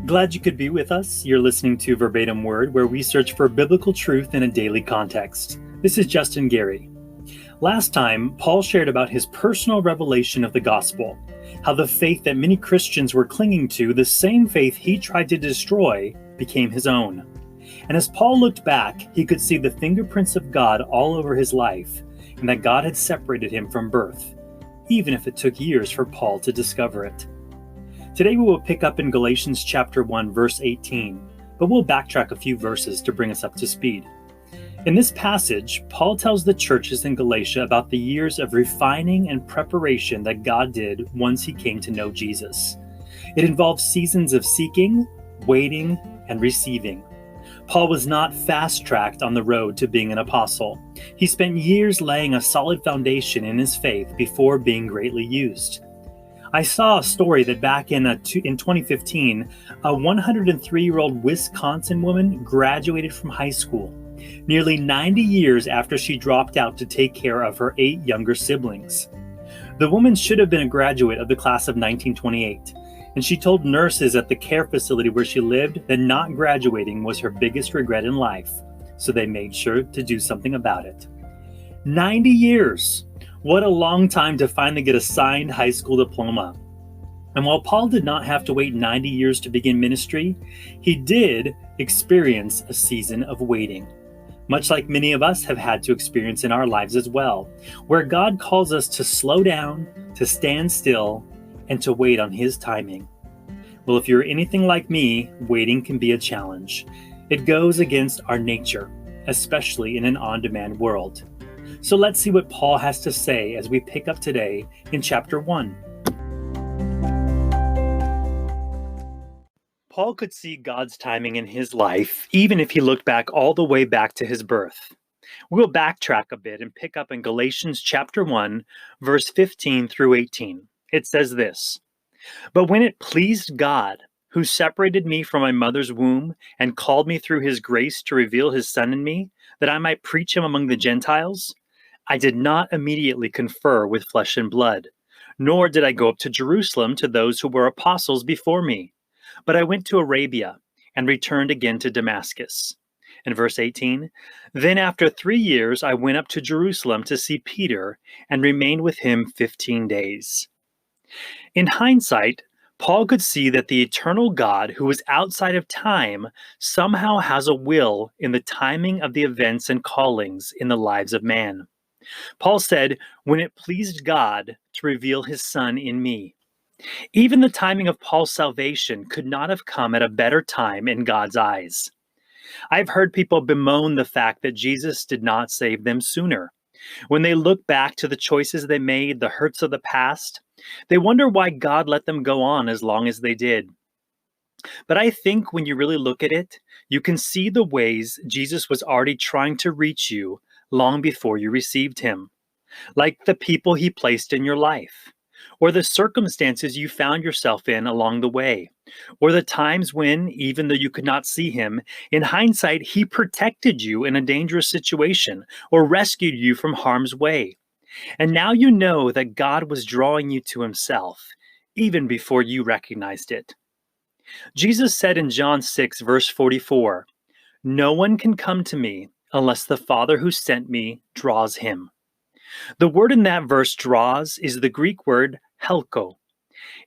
Glad you could be with us. You're listening to Verbatim Word, where we search for biblical truth in a daily context. This is Justin Gary. Last time, Paul shared about his personal revelation of the gospel, how the faith that many Christians were clinging to, the same faith he tried to destroy, became his own. And as Paul looked back, he could see the fingerprints of God all over his life, and that God had separated him from birth, even if it took years for Paul to discover it. Today we will pick up in Galatians chapter 1, verse 18, but we'll backtrack a few verses to bring us up to speed. In this passage, Paul tells the churches in Galatia about the years of refining and preparation that God did once he came to know Jesus. It involves seasons of seeking, waiting, and receiving. Paul was not fast-tracked on the road to being an apostle. He spent years laying a solid foundation in his faith before being greatly used. I saw a story that back in 2015, a 103-year-old Wisconsin woman graduated from high school, nearly 90 years after she dropped out to take care of her 8 younger siblings. The woman should have been a graduate of the class of 1928, and she told nurses at the care facility where she lived that not graduating was her biggest regret in life, so they made sure to do something about it. 90 years! What a long time to finally get a signed high school diploma. And while Paul did not have to wait 90 years to begin ministry, he did experience a season of waiting, much like many of us have had to experience in our lives as well, where God calls us to slow down, to stand still, and to wait on his timing. Well, if you're anything like me, waiting can be a challenge. It goes against our nature, especially in an on-demand world. So let's see what Paul has to say as we pick up today in chapter 1. Paul could see God's timing in his life, even if he looked back all the way back to his birth. We'll backtrack a bit and pick up in Galatians chapter 1, verse 15 through 18. It says this, "But when it pleased God, who separated me from my mother's womb and called me through his grace to reveal his Son in me, that I might preach him among the Gentiles, I did not immediately confer with flesh and blood, nor did I go up to Jerusalem to those who were apostles before me. But I went to Arabia and returned again to Damascus." In verse 18, "Then after 3 years I went up to Jerusalem to see Peter and remained with him 15 days. In hindsight, Paul could see that the eternal God, who is outside of time, somehow has a will in the timing of the events and callings in the lives of man. Paul said, "When it pleased God to reveal his Son in me." Even the timing of Paul's salvation could not have come at a better time in God's eyes. I've heard people bemoan the fact that Jesus did not save them sooner. When they look back to the choices they made, the hurts of the past, they wonder why God let them go on as long as they did. But I think when you really look at it, you can see the ways Jesus was already trying to reach you long before you received him, like the people he placed in your life, or the circumstances you found yourself in along the way, or the times when, even though you could not see him, in hindsight, he protected you in a dangerous situation or rescued you from harm's way. And now you know that God was drawing you to himself, even before you recognized it. Jesus said in John 6, verse 44, "No one can come to me unless the Father who sent me draws him." The word in that verse, draws, is the Greek word helko.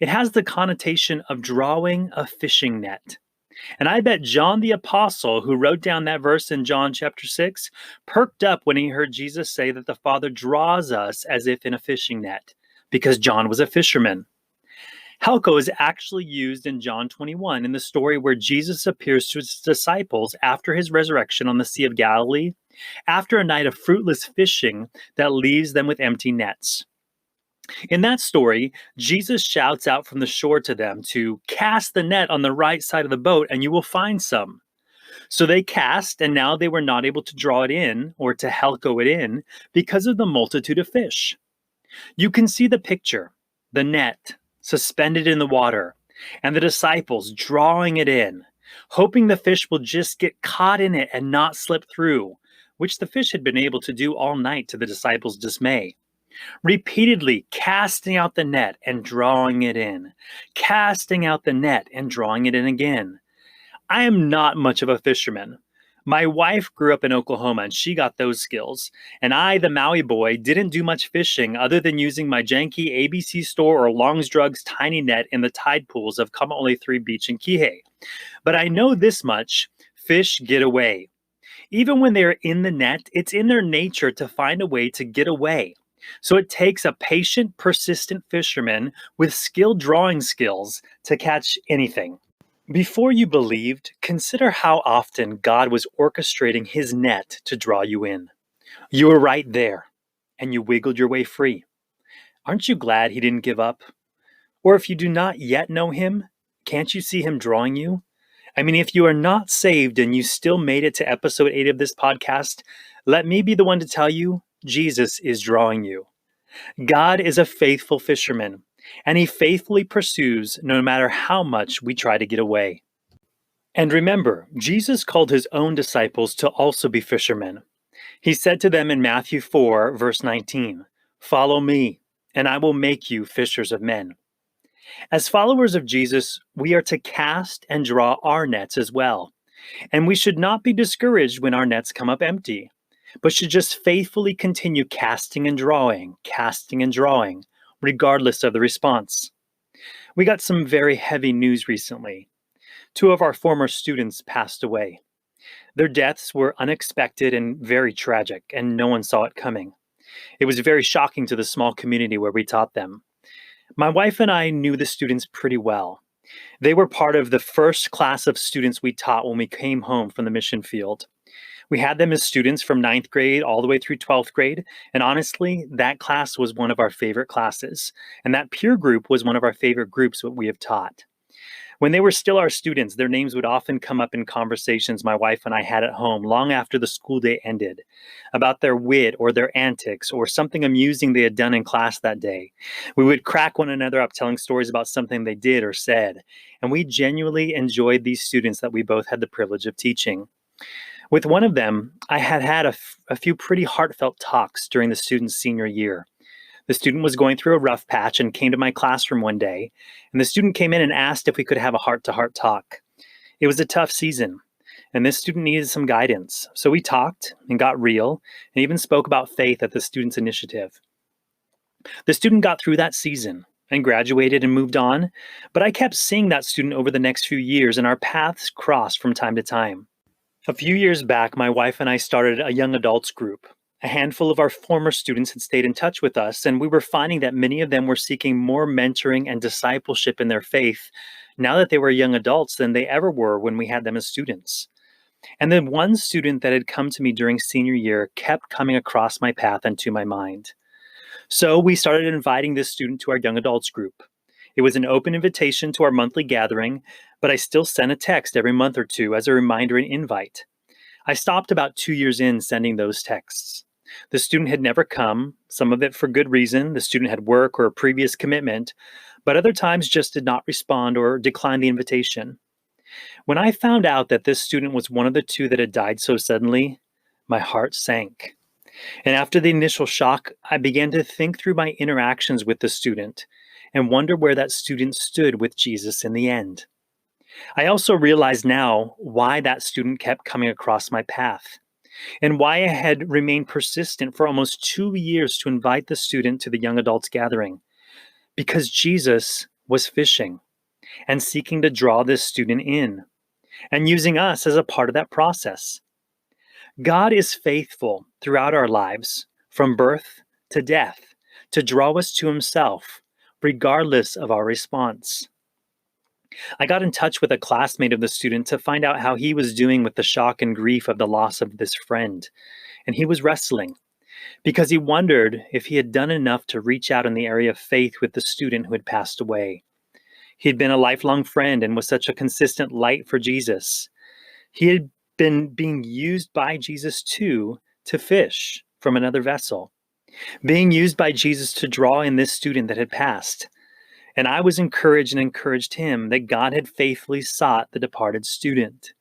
It has the connotation of drawing a fishing net. And I bet John the Apostle, who wrote down that verse in John chapter 6, perked up when he heard Jesus say that the Father draws us as if in a fishing net, because John was a fisherman. Helko is actually used in John 21 in the story where Jesus appears to his disciples after his resurrection on the Sea of Galilee, after a night of fruitless fishing that leaves them with empty nets. In that story, Jesus shouts out from the shore to them to cast the net on the right side of the boat and you will find some. So they cast, and now they were not able to draw it in or to helko it in because of the multitude of fish. You can see the picture, the net suspended in the water, and the disciples drawing it in, hoping the fish will just get caught in it and not slip through, which the fish had been able to do all night to the disciples' dismay. repeatedly casting out the net and drawing it in, casting out the net and drawing it in again. I am not much of a fisherman. My wife grew up in Oklahoma and she got those skills. And I, the Maui boy, didn't do much fishing other than using my janky ABC store or Long's Drugs tiny net in the tide pools of Kama'ole 3 Beach in Kihei. But I know this much: fish get away. Even when they're in the net, it's in their nature to find a way to get away. So it takes a patient, persistent fisherman with skilled drawing skills to catch anything. Before you believed, consider how often God was orchestrating his net to draw you in. You were right there, and you wiggled your way free. Aren't you glad he didn't give up? Or if you do not yet know him, can't you see him drawing you? I mean, if you are not saved and you still made it to episode 8 of this podcast, let me be the one to tell you, Jesus is drawing you. God is a faithful fisherman, and he faithfully pursues no matter how much we try to get away. And remember, Jesus called his own disciples to also be fishermen. He said to them in Matthew 4, verse 19, "Follow me, and I will make you fishers of men." As followers of Jesus, we are to cast and draw our nets as well. And we should not be discouraged when our nets come up empty, but should just faithfully continue casting and drawing, regardless of the response. We got some very heavy news recently. 2 of our former students passed away. Their deaths were unexpected and very tragic, and no one saw it coming. It was very shocking to the small community where we taught them. My wife and I knew the students pretty well. They were part of the first class of students we taught when we came home from the mission field. We had them as students from 9th grade all the way through 12th grade, and honestly, that class was one of our favorite classes, and that peer group was one of our favorite groups that we have taught. When they were still our students, their names would often come up in conversations my wife and I had at home long after the school day ended, about their wit or their antics or something amusing they had done in class that day. We would crack one another up telling stories about something they did or said, and we genuinely enjoyed these students that we both had the privilege of teaching. With one of them, I had a few pretty heartfelt talks during the student's senior year. The student was going through a rough patch and came to my classroom one day, and the student came in and asked if we could have a heart-to-heart talk. It was a tough season, and this student needed some guidance. So we talked and got real and even spoke about faith at the student's initiative. The student got through that season and graduated and moved on, but I kept seeing that student over the next few years, and our paths crossed from time to time. A few years back, my wife and I started a young adults group. A handful of our former students had stayed in touch with us, and we were finding that many of them were seeking more mentoring and discipleship in their faith now that they were young adults than they ever were when we had them as students. And then one student that had come to me during senior year kept coming across my path and to my mind. So we started inviting this student to our young adults group. It was an open invitation to our monthly gathering, but I still sent a text every month or two as a reminder and invite. I stopped about 2 years in sending those texts. The student had never come, some of it for good reason. The student had work or a previous commitment, but other times just did not respond or declined the invitation. When I found out that this student was one of the 2 that had died so suddenly, my heart sank. And after the initial shock, I began to think through my interactions with the student and wonder where that student stood with Jesus in the end. I also realize now why that student kept coming across my path, and why I had remained persistent for almost 2 years to invite the student to the young adults gathering. Because Jesus was fishing and seeking to draw this student in, and using us as a part of that process. God is faithful throughout our lives, from birth to death, to draw us to himself, regardless of our response. I got in touch with a classmate of the student to find out how he was doing with the shock and grief of the loss of this friend. And he was wrestling because he wondered if he had done enough to reach out in the area of faith with the student who had passed away. He had been a lifelong friend and was such a consistent light for Jesus. He had been being used by Jesus too to fish from another vessel, being used by Jesus to draw in this student that had passed. And I was encouraged and encouraged him that God had faithfully sought the departed student.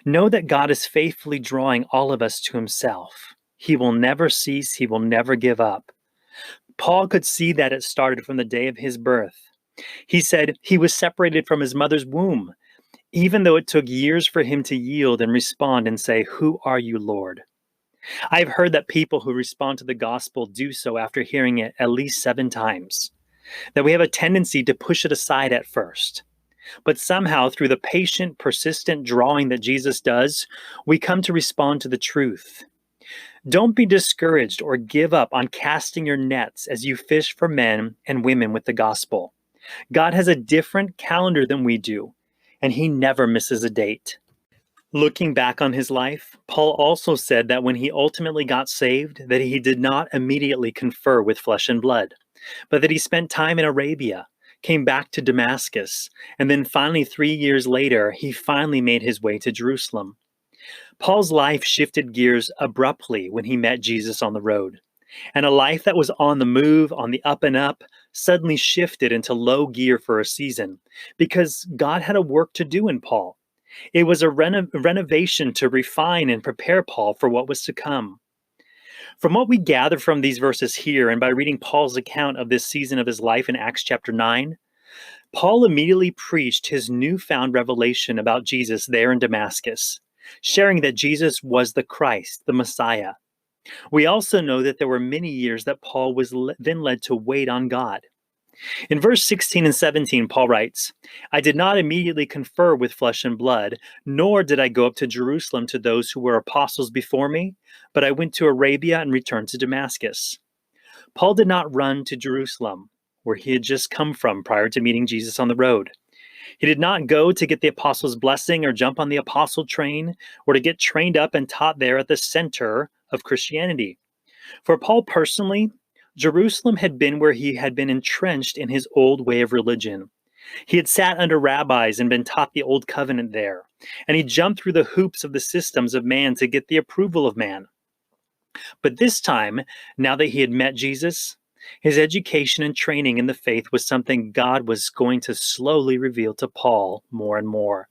Know that God is faithfully drawing all of us to himself. He will never cease. He will never give up. Paul could see that it started from the day of his birth. He said he was separated from his mother's womb, even though it took years for him to yield and respond and say, "Who are you, Lord?" I've heard that people who respond to the gospel do so after hearing it at least 7 times, that we have a tendency to push it aside at first. But somehow, through the patient, persistent drawing that Jesus does, we come to respond to the truth. Don't be discouraged or give up on casting your nets as you fish for men and women with the gospel. God has a different calendar than we do, and he never misses a date. Looking back on his life, Paul also said that when he ultimately got saved, that he did not immediately confer with flesh and blood, but that he spent time in Arabia, came back to Damascus, and then finally 3 years later, he finally made his way to Jerusalem. Paul's life shifted gears abruptly when he met Jesus on the road, and a life that was on the move, on the up and up, suddenly shifted into low gear for a season because God had a work to do in Paul. It was a renovation to refine and prepare Paul for what was to come. From what we gather from these verses here, and by reading Paul's account of this season of his life in Acts chapter 9, Paul immediately preached his newfound revelation about Jesus there in Damascus, sharing that Jesus was the Christ, the Messiah. We also know that there were many years that Paul was then led to wait on God. In verse 16 and 17, Paul writes, "I did not immediately confer with flesh and blood, nor did I go up to Jerusalem to those who were apostles before me, but I went to Arabia and returned to Damascus." Paul did not run to Jerusalem, where he had just come from prior to meeting Jesus on the road. He did not go to get the apostles' blessing or jump on the apostle train or to get trained up and taught there at the center of Christianity. For Paul personally, Jerusalem had been where he had been entrenched in his old way of religion. He had sat under rabbis and been taught the old covenant there, and he jumped through the hoops of the systems of man to get the approval of man. But this time, now that he had met Jesus, his education and training in the faith was something God was going to slowly reveal to Paul more and more.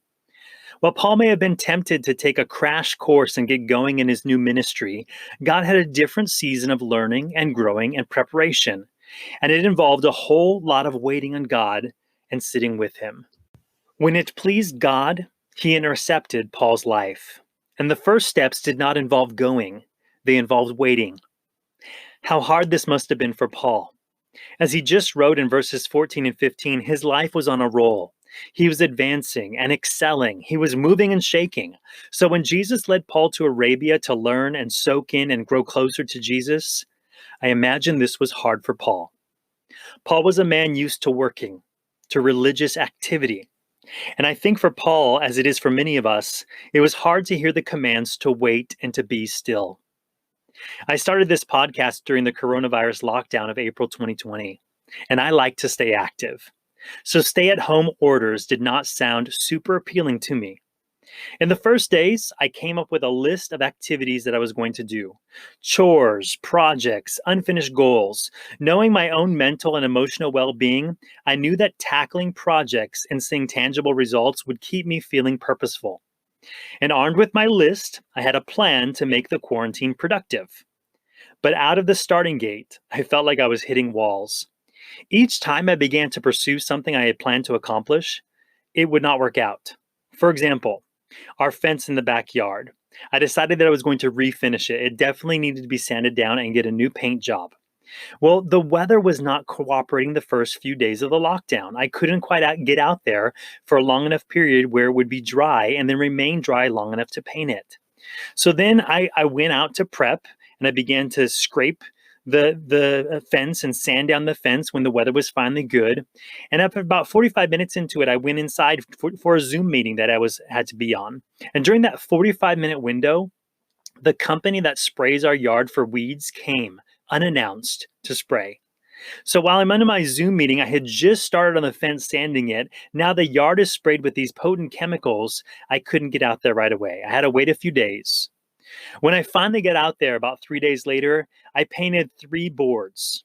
While Paul may have been tempted to take a crash course and get going in his new ministry, God had a different season of learning and growing and preparation, and it involved a whole lot of waiting on God and sitting with him. When it pleased God, he intercepted Paul's life, and the first steps did not involve going, they involved waiting. How hard this must have been for Paul. As he just wrote in verses 14 and 15, his life was on a roll. He was advancing and excelling. He was moving and shaking. So when Jesus led Paul to Arabia to learn and soak in and grow closer to Jesus, I imagine this was hard for Paul. Paul was a man used to working, to religious activity. And I think for Paul, as it is for many of us, it was hard to hear the commands to wait and to be still. I started this podcast during the coronavirus lockdown of April 2020, and I like to stay active. So stay-at-home orders did not sound super appealing to me. In the first days, I came up with a list of activities that I was going to do. Chores, projects, unfinished goals. Knowing my own mental and emotional well-being, I knew that tackling projects and seeing tangible results would keep me feeling purposeful. And armed with my list, I had a plan to make the quarantine productive. But out of the starting gate, I felt like I was hitting walls. Each time I began to pursue something I had planned to accomplish, it would not work out. For example, our fence in the backyard. I decided that I was going to refinish it. It definitely needed to be sanded down and get a new paint job. Well, the weather was not cooperating the first few days of the lockdown. I couldn't quite get out there for a long enough period where it would be dry and then remain dry long enough to paint it. So then I went out to prep and I began to scrape the fence and sand down the fence when the weather was finally good. And after about 45 minutes into it, I went inside for a Zoom meeting that I had to be on. And during that 45-minute window, the company that sprays our yard for weeds came unannounced to spray. So while I'm under my Zoom meeting, I had just started on the fence sanding it. Now the yard is sprayed with these potent chemicals. I couldn't get out there right away. I had to wait a few days. When I finally got out there about 3 days later, I painted 3 boards.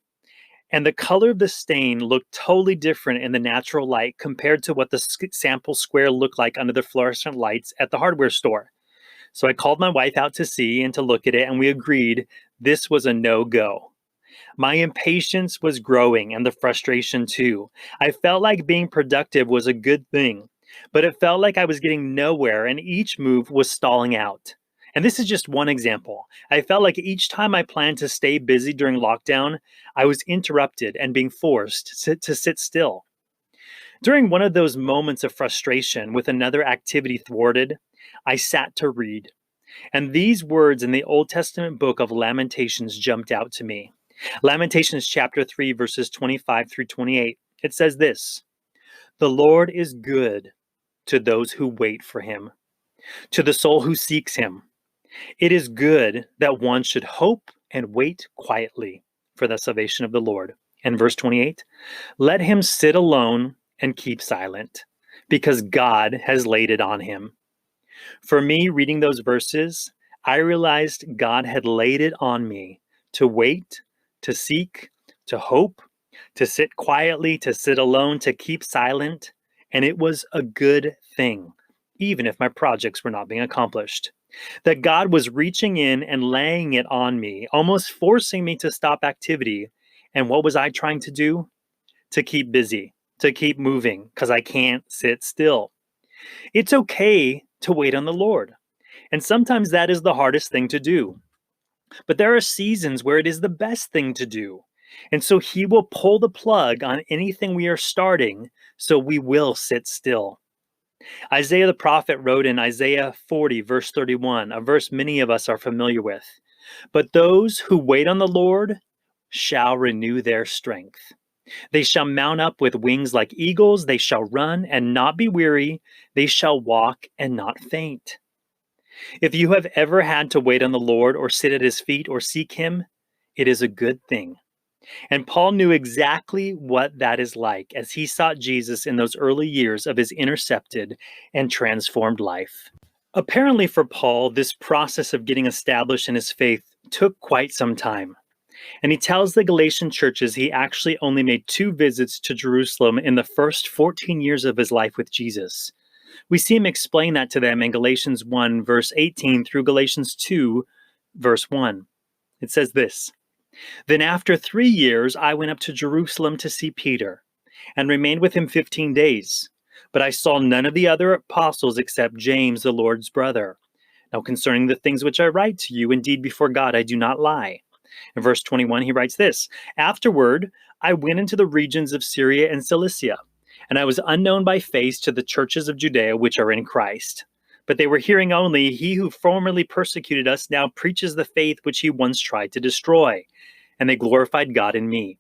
And the color of the stain looked totally different in the natural light compared to what the sample square looked like under the fluorescent lights at the hardware store. So I called my wife out to see and to look at it, and we agreed this was a no-go. My impatience was growing and the frustration too. I felt like being productive was a good thing, but it felt like I was getting nowhere and each move was stalling out. And this is just one example. I felt like each time I planned to stay busy during lockdown, I was interrupted and being forced to sit still. During one of those moments of frustration with another activity thwarted, I sat to read. And these words in the Old Testament book of Lamentations jumped out to me. Lamentations chapter 3, verses 25 through 28. It says this: "The Lord is good to those who wait for him, to the soul who seeks him. It is good that one should hope and wait quietly for the salvation of the Lord." And verse 28, "Let him sit alone and keep silent, because God has laid it on him." For me, reading those verses, I realized God had laid it on me to wait, to seek, to hope, to sit quietly, to sit alone, to keep silent. And it was a good thing, even if my projects were not being accomplished. That God was reaching in and laying it on me, almost forcing me to stop activity. And what was I trying to do? To keep busy, to keep moving, because I can't sit still. It's okay to wait on the Lord. And sometimes that is the hardest thing to do. But there are seasons where it is the best thing to do. And so he will pull the plug on anything we are starting, so we will sit still. Isaiah the prophet wrote in Isaiah 40, verse 31, a verse many of us are familiar with. "But those who wait on the Lord shall renew their strength. They shall mount up with wings like eagles. They shall run and not be weary. They shall walk and not faint." If you have ever had to wait on the Lord or sit at his feet or seek him, it is a good thing. And Paul knew exactly what that is like as he sought Jesus in those early years of his intercepted and transformed life. Apparently, for Paul, this process of getting established in his faith took quite some time. And he tells the Galatian churches he actually only made 2 visits to Jerusalem in the first 14 years of his life with Jesus. We see him explain that to them in Galatians 1, verse 18 through Galatians 2, verse 1. It says this: "Then after 3 years I went up to Jerusalem to see Peter, and remained with him 15 days. But I saw none of the other apostles except James, the Lord's brother. Now concerning the things which I write to you, indeed before God I do not lie." In verse 21, he writes this: "Afterward, I went into the regions of Syria and Cilicia, and I was unknown by face to the churches of Judea which are in Christ. But they were hearing only, 'He who formerly persecuted us now preaches the faith which he once tried to destroy.' And they glorified God in me."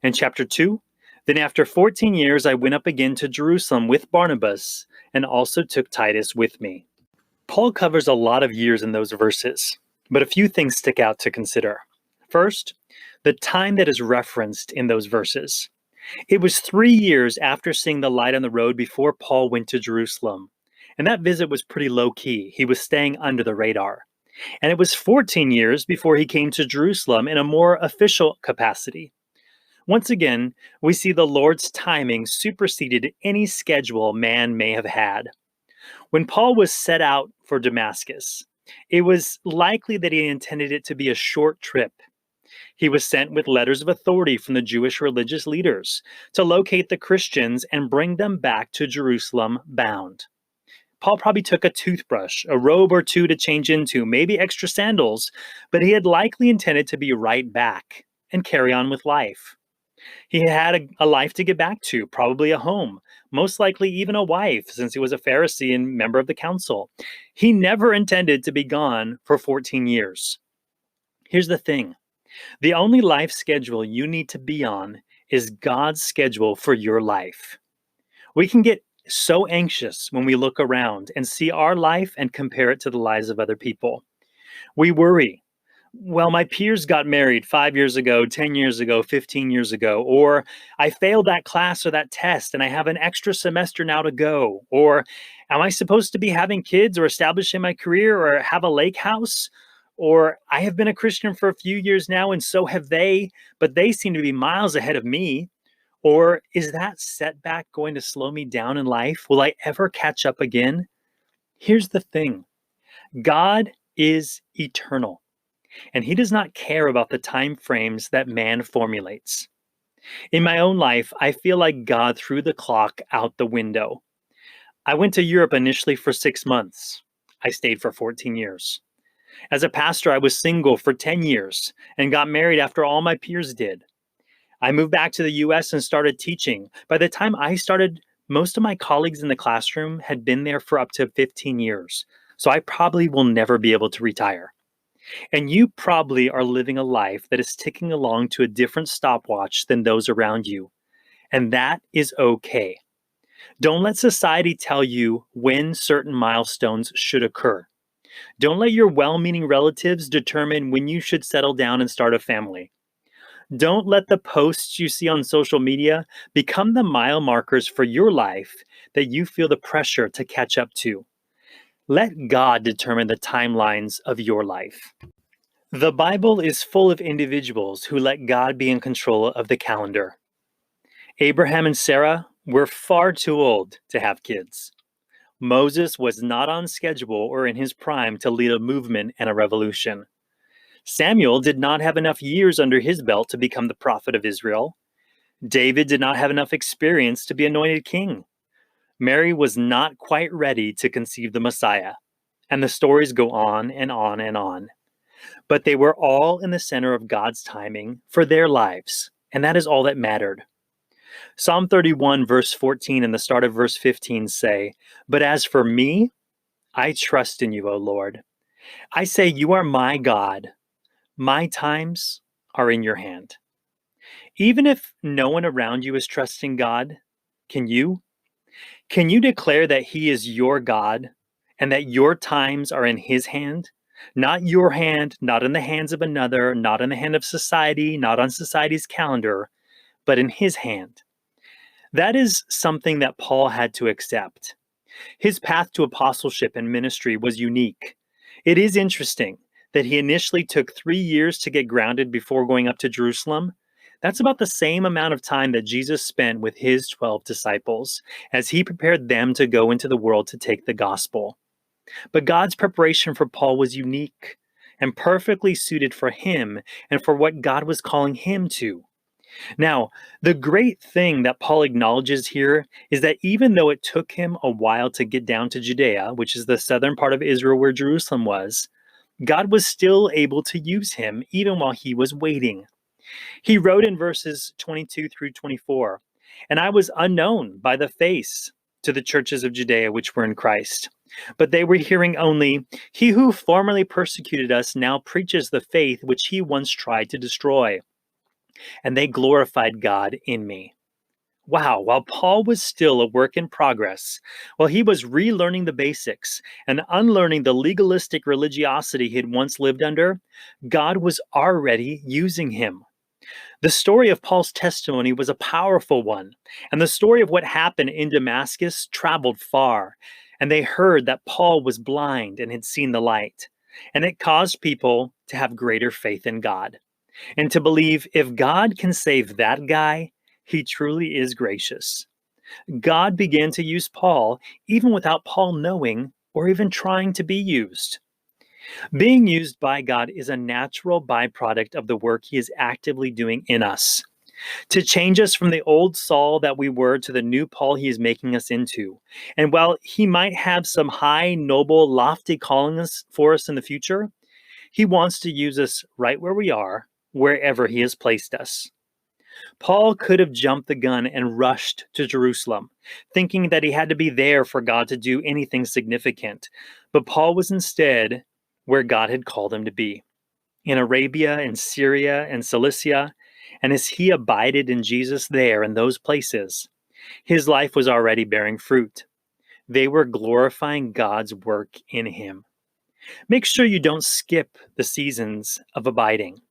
In chapter 2, "Then after 14 years I went up again to Jerusalem with Barnabas, and also took Titus with me." Paul covers a lot of years in those verses, but a few things stick out to consider. First, the time that is referenced in those verses. It was 3 years after seeing the light on the road before Paul went to Jerusalem. And that visit was pretty low-key. He was staying under the radar. And it was 14 years before he came to Jerusalem in a more official capacity. Once again, we see the Lord's timing superseded any schedule man may have had. When Paul was set out for Damascus, it was likely that he intended it to be a short trip. He was sent with letters of authority from the Jewish religious leaders to locate the Christians and bring them back to Jerusalem bound. Paul probably took a toothbrush, a robe or two to change into, maybe extra sandals, but he had likely intended to be right back and carry on with life. He had a life to get back to, probably a home, most likely even a wife, since he was a Pharisee and member of the council. He never intended to be gone for 14 years. Here's the thing. The only life schedule you need to be on is God's schedule for your life. We can get so anxious when we look around and see our life and compare it to the lives of other people. We worry. Well, my peers got married 5 years ago, 10 years ago, 15 years ago, or I failed that class or that test and I have an extra semester now to go, or am I supposed to be having kids or establishing my career or have a lake house? Or I have been a Christian for a few years now and so have they, but they seem to be miles ahead of me. Or is that setback going to slow me down in life? Will I ever catch up again? Here's the thing. God is eternal. and he does not care about the time frames that man formulates. In my own life, I feel like God threw the clock out the window. I went to Europe initially for 6 months. I stayed for 14 years. As a pastor, I was single for 10 years and got married after all my peers did. I moved back to the US and started teaching. By the time I started, most of my colleagues in the classroom had been there for up to 15 years. So I probably will never be able to retire. And you probably are living a life that is ticking along to a different stopwatch than those around you. And that is okay. Don't let society tell you when certain milestones should occur. Don't let your well-meaning relatives determine when you should settle down and start a family. Don't let the posts you see on social media become the mile markers for your life that you feel the pressure to catch up to. Let God determine the timelines of your life. The Bible is full of individuals who let God be in control of the calendar. Abraham and Sarah were far too old to have kids. Moses was not on schedule or in his prime to lead a movement and a revolution. Samuel did not have enough years under his belt to become the prophet of Israel. David did not have enough experience to be anointed king. Mary was not quite ready to conceive the Messiah. And the stories go on and on and on. But they were all in the center of God's timing for their lives, and that is all that mattered. Psalm 31, verse 14 and the start of verse 15 say, "But as for me, I trust in you, O Lord. I say you are my God. My times are in your hand." Even if no one around you is trusting God, can you? Can you declare that He is your God and that your times are in His hand? Not your hand, not in the hands of another, not in the hand of society, not on society's calendar, but in His hand. That is something that Paul had to accept. His path to apostleship and ministry was unique. It is interesting that he initially took 3 years to get grounded before going up to Jerusalem. That's about the same amount of time that Jesus spent with his 12 disciples as he prepared them to go into the world to take the gospel. But God's preparation for Paul was unique and perfectly suited for him and for what God was calling him to. Now, the great thing that Paul acknowledges here is that even though it took him a while to get down to Judea, which is the southern part of Israel where Jerusalem was, God was still able to use him even while he was waiting. He wrote in verses 22 through 24, "And I was unknown by the face to the churches of Judea which were in Christ. But they were hearing only, 'He who formerly persecuted us now preaches the faith which he once tried to destroy.' And they glorified God in me." Wow, while Paul was still a work in progress, while he was relearning the basics and unlearning the legalistic religiosity he had once lived under, God was already using him. The story of Paul's testimony was a powerful one, and the story of what happened in Damascus traveled far, and they heard that Paul was blind and had seen the light, and it caused people to have greater faith in God and to believe if God can save that guy, he truly is gracious. God began to use Paul even without Paul knowing or even trying to be used. Being used by God is a natural byproduct of the work he is actively doing in us to change us from the old Saul that we were to the new Paul he is making us into. And while he might have some high, noble, lofty callings for us in the future, he wants to use us right where we are, wherever he has placed us. Paul could have jumped the gun and rushed to Jerusalem, thinking that he had to be there for God to do anything significant. But Paul was instead where God had called him to be, in Arabia and Syria and Cilicia. And as he abided in Jesus there in those places, his life was already bearing fruit. They were glorifying God's work in him. Make sure you don't skip the seasons of abiding.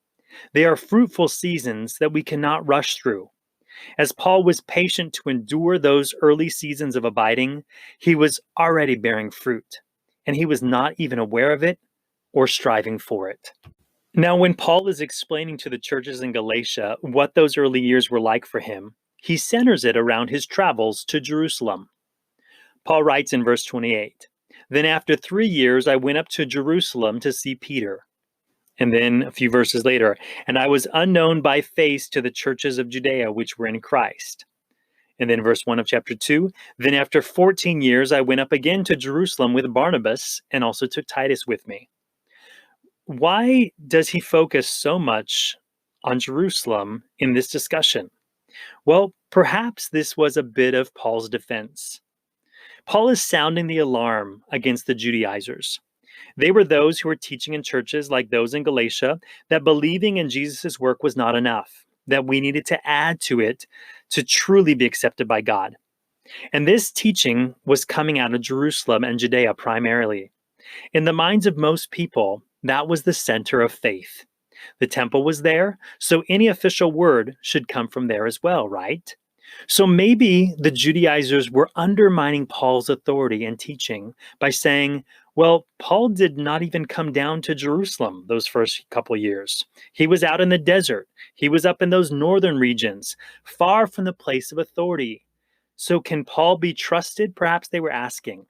They are fruitful seasons that we cannot rush through. As Paul was patient to endure those early seasons of abiding, he was already bearing fruit, and he was not even aware of it or striving for it. Now, when Paul is explaining to the churches in Galatia what those early years were like for him, he centers it around his travels to Jerusalem. Paul writes in verse 28, "Then after 3 years I went up to Jerusalem to see Peter. And then a few verses later, and I was unknown by face to the churches of Judea which were in Christ. And then verse 1 of chapter 2, then after 14 years I went up again to Jerusalem with Barnabas and also took Titus with me. Why does he focus so much on Jerusalem in this discussion? Well, perhaps this was a bit of Paul's defense. Paul is sounding the alarm against the Judaizers. They were those who were teaching in churches like those in Galatia that believing in Jesus' work was not enough, that we needed to add to it to truly be accepted by God. And this teaching was coming out of Jerusalem and Judea primarily. In the minds of most people, that was the center of faith. The temple was there, so any official word should come from there as well, right? So maybe the Judaizers were undermining Paul's authority and teaching by saying, well, Paul did not even come down to Jerusalem those first couple years. He was out in the desert. He was up in those northern regions, far from the place of authority. So can Paul be trusted? Perhaps they were asking.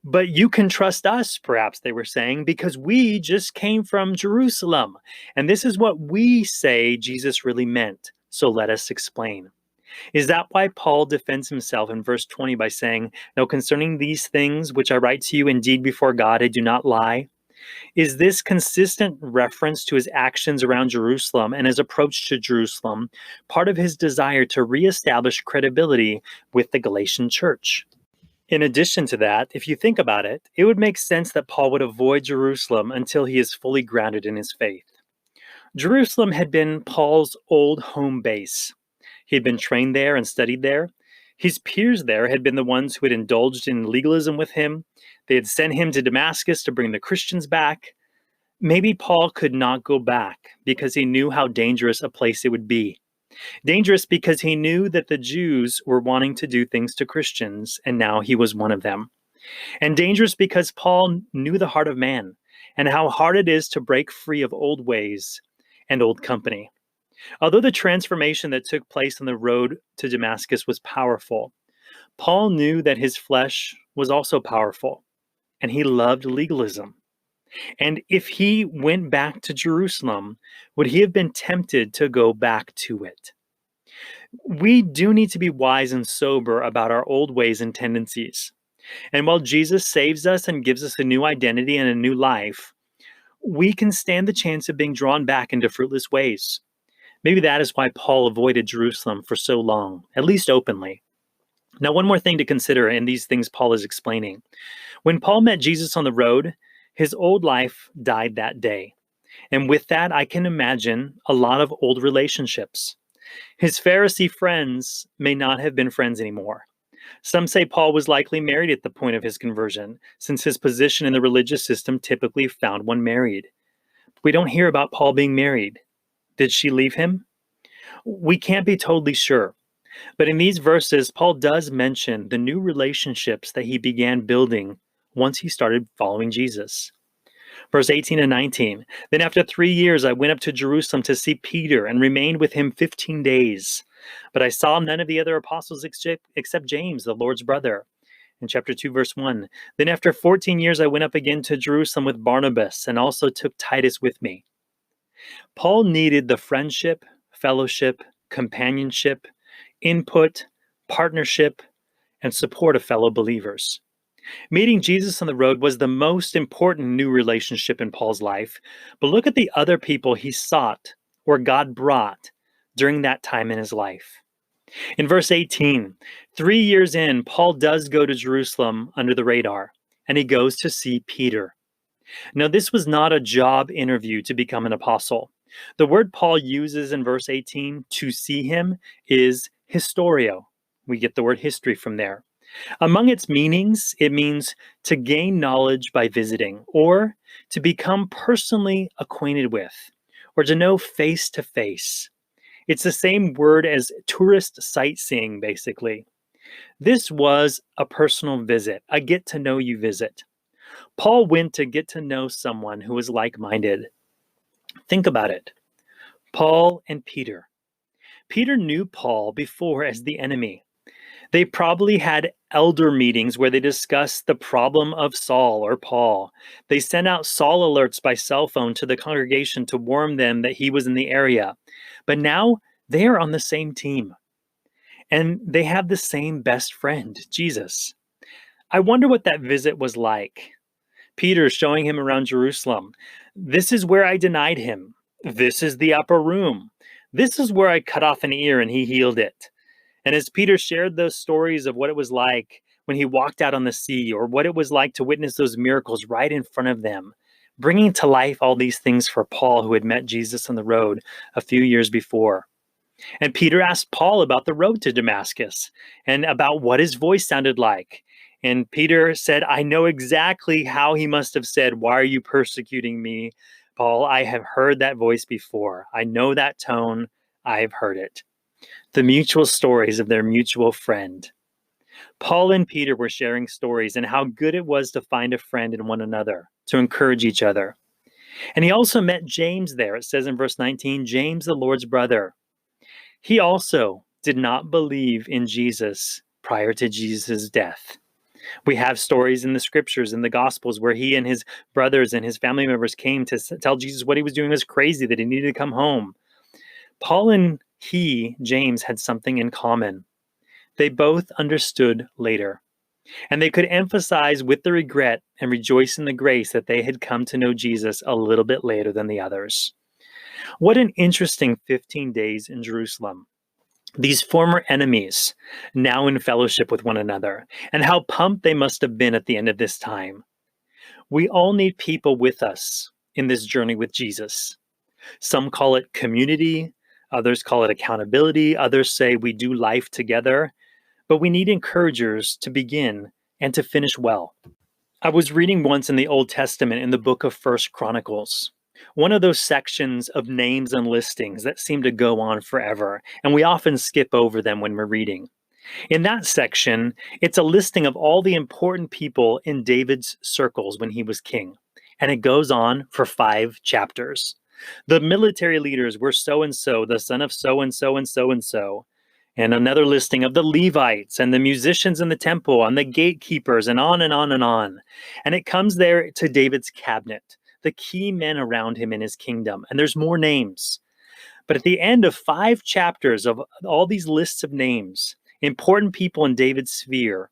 But you can trust us, perhaps they were saying, because we just came from Jerusalem. And this is what we say Jesus really meant. So let us explain. Is that why Paul defends himself in verse 20 by saying, "Now concerning these things which I write to you, indeed before God, I do not lie"? Is this consistent reference to his actions around Jerusalem and his approach to Jerusalem part of his desire to reestablish credibility with the Galatian church? In addition to that, if you think about it, it would make sense that Paul would avoid Jerusalem until he is fully grounded in his faith. Jerusalem had been Paul's old home base. He had been trained there and studied there. His peers there had been the ones who had indulged in legalism with him. They had sent him to Damascus to bring the Christians back. Maybe Paul could not go back because he knew how dangerous a place it would be. Dangerous because he knew that the Jews were wanting to do things to Christians, and now he was one of them. And dangerous because Paul knew the heart of man and how hard it is to break free of old ways and old company. Although the transformation that took place on the road to Damascus was powerful, Paul knew that his flesh was also powerful, and he loved legalism. And if he went back to Jerusalem, would he have been tempted to go back to it? We do need to be wise and sober about our old ways and tendencies. And while Jesus saves us and gives us a new identity and a new life, we can stand the chance of being drawn back into fruitless ways. Maybe that is why Paul avoided Jerusalem for so long, at least openly. Now, one more thing to consider in these things Paul is explaining. When Paul met Jesus on the road, his old life died that day. And with that, I can imagine a lot of old relationships. His Pharisee friends may not have been friends anymore. Some say Paul was likely married at the point of his conversion, since his position in the religious system typically found one married. We don't hear about Paul being married. Did she leave him? We can't be totally sure. But in these verses, Paul does mention the new relationships that he began building once he started following Jesus. Verse 18 and 19, then after 3 years I went up to Jerusalem to see Peter and remained with him 15 days. But I saw none of the other apostles except James, the Lord's brother. In chapter 2, verse 1, then after 14 years I went up again to Jerusalem with Barnabas and also took Titus with me. Paul needed the friendship, fellowship, companionship, input, partnership, and support of fellow believers. Meeting Jesus on the road was the most important new relationship in Paul's life, but look at the other people he sought or God brought during that time in his life. In verse 18, 3 years in, Paul does go to Jerusalem under the radar, and he goes to see Peter. Now, this was not a job interview to become an apostle. The word Paul uses in verse 18, to see him, is historio. We get the word history from there. Among its meanings, it means to gain knowledge by visiting, or to become personally acquainted with, or to know face to face. It's the same word as tourist sightseeing, basically. This was a personal visit, a get-to-know-you visit. Paul went to get to know someone who was like-minded. Think about it. Paul and Peter. Peter knew Paul before as the enemy. They probably had elder meetings where they discussed the problem of Saul or Paul. They sent out Saul alerts by cell phone to the congregation to warn them that he was in the area. But now they are on the same team and they have the same best friend, Jesus. I wonder what that visit was like. Peter showing him around Jerusalem. This is where I denied him. This is the upper room. This is where I cut off an ear and he healed it. And as Peter shared those stories of what it was like when he walked out on the sea, or what it was like to witness those miracles right in front of them, bringing to life all these things for Paul, who had met Jesus on the road a few years before. And Peter asked Paul about the road to Damascus and about what his voice sounded like. And Peter said, I know exactly how he must have said, why are you persecuting me, Paul? I have heard that voice before. I know that tone. I have heard it. The mutual stories of their mutual friend. Paul and Peter were sharing stories and how good it was to find a friend in one another, to encourage each other. And he also met James there. It says in verse 19, James, the Lord's brother. He also did not believe in Jesus prior to Jesus' death. We have stories in the scriptures, in the Gospels, where he and his brothers and his family members came to tell Jesus what he was doing was crazy, that he needed to come home. Paul and James, had something in common. They both understood later, and they could emphasize with the regret and rejoice in the grace that they had come to know Jesus a little bit later than the others. What an interesting 15 days in Jerusalem. These former enemies now in fellowship with one another, and how pumped they must have been at the end of this time. We all need people with us in this journey with Jesus. Some call it community, others call it accountability, others say we do life together, but we need encouragers to begin and to finish well. I was reading once in the Old Testament in the book of 1 Chronicles, one of those sections of names and listings that seem to go on forever, and we often skip over them when we're reading. In that section, it's a listing of all the important people in David's circles when he was king, and it goes on for 5 chapters. The military leaders were so-and-so, the son of so-and-so and so-and-so. And another listing of the Levites and the musicians in the temple and the gatekeepers and on and on and on. And it comes there to David's cabinet, the key men around him in his kingdom. And there's more names. But at the end of 5 chapters of all these lists of names, important people in David's sphere,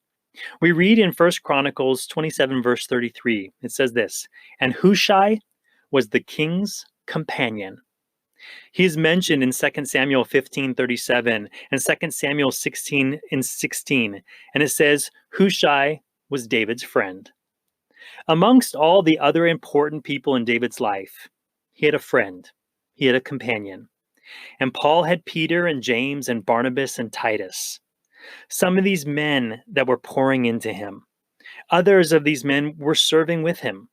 we read in 1 Chronicles 27, verse 33, it says this, and Hushai was the king's companion. He is mentioned in 2 Samuel 15:37 and 2 Samuel 16:16, and it says Hushai was David's friend. Amongst all the other important people in David's life, he had a friend, he had a companion. And Paul had Peter and James and Barnabas and Titus. Some of these men that were pouring into him. Others of these men were serving with him,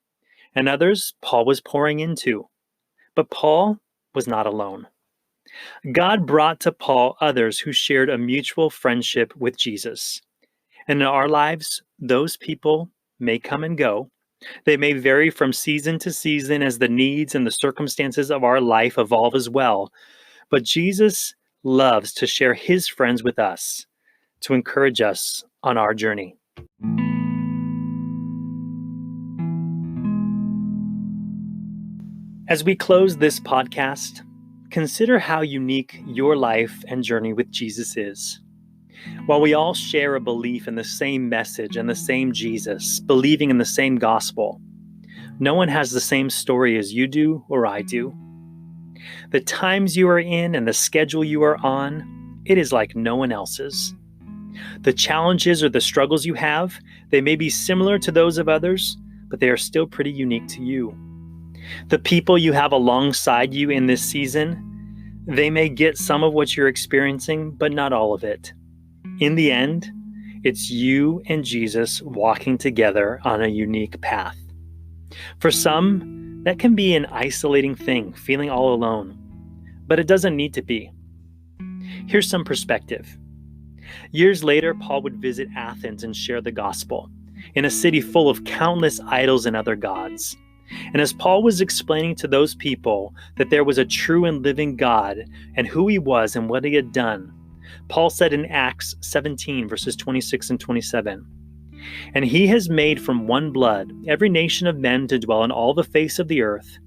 and others Paul was pouring into. But Paul was not alone. God brought to Paul others who shared a mutual friendship with Jesus. And in our lives, those people may come and go. They may vary from season to season as the needs and the circumstances of our life evolve as well. But Jesus loves to share his friends with us, to encourage us on our journey. As we close this podcast, consider how unique your life and journey with Jesus is. While we all share a belief in the same message and the same Jesus, believing in the same gospel, no one has the same story as you do or I do. The times you are in and the schedule you are on, it is like no one else's. The challenges or the struggles you have, they may be similar to those of others, but they are still pretty unique to you. The people you have alongside you in this season, they may get some of what you're experiencing, but not all of it. In the end, it's you and Jesus walking together on a unique path. For some, that can be an isolating thing, feeling all alone, but it doesn't need to be. Here's some perspective. Years later, Paul would visit Athens and share the gospel in a city full of countless idols and other gods. And as Paul was explaining to those people that there was a true and living God and who he was and what he had done, Paul said in Acts 17, verses 26 and 27, "And he has made from one blood every nation of men to dwell on all the face of the earth,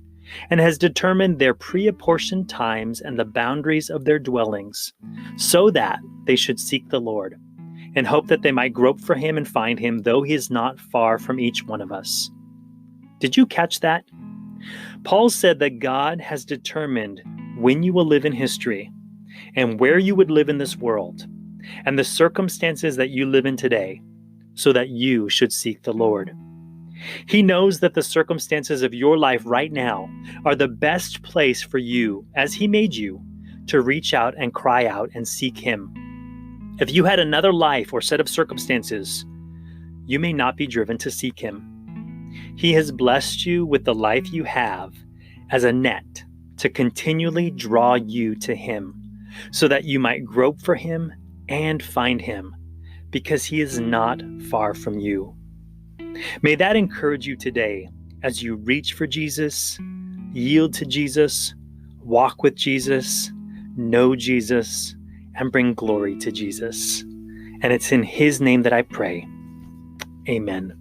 and has determined their pre-apportioned times and the boundaries of their dwellings, so that they should seek the Lord, and hope that they might grope for him and find him, though he is not far from each one of us." Did you catch that? Paul said that God has determined when you will live in history and where you would live in this world and the circumstances that you live in today, so that you should seek the Lord. He knows that the circumstances of your life right now are the best place for you, as he made you, to reach out and cry out and seek him. If you had another life or set of circumstances, you may not be driven to seek him. He has blessed you with the life you have as a net to continually draw you to him, so that you might grope for him and find him, because he is not far from you. May that encourage you today as you reach for Jesus, yield to Jesus, walk with Jesus, know Jesus, and bring glory to Jesus. And it's in his name that I pray. Amen.